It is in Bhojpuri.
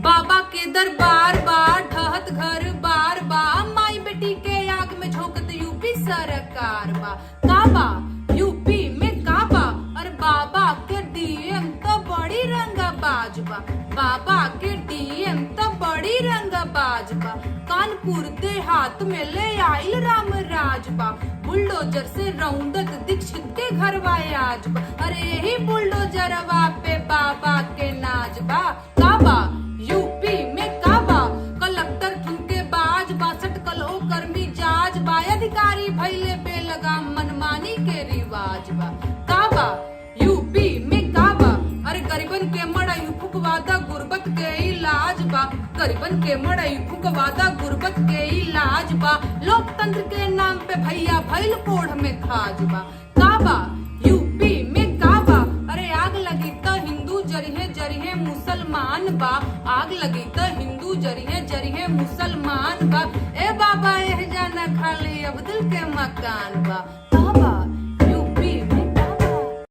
बाबा के दरबार बा, ढहत घर बार बा, माई बेटी के आग में झोंकत यूपी सरकार बा। काबा यूपी में काबा, और बाबा के डीएम तो बड़ी रंगबाज बा। बाबा के डीएम तो बड़ी रंगबाज बा। कानपुर देहात में ले आइल राम राज बा। बुलडोजर से रौंदत दीक्षित के घर आज बा। अरे यही बुलडोजरवा पे बाबा के नाज बा। काबा यूपी में काबा, कलेक्टर ठुमके बाज बा, सटकल ओ कर्मी जाज बा। अधिकारी भैले बेलगाम मनमानी के रिवाज बा। काबा यूपी में काबा, अरे गरीबन के मड़ई फुकवादा गुर्बत के इलाज बा। गरीबन के मड़ई फुकवादा गुर्बत के इलाज बा। लोकतंत्र के नाम पे भैया भैल कोढ़ में खाज बा। काबा यूपी में काबा, अरे आग लगी तो हिंदू जरिहे जरिहे मुसलमान बा। आग लगी तो हिंदू जरिहे जरिहे मुसलमान बा। ए बाबा एह जाना खाली अब्दुल के मकान बा।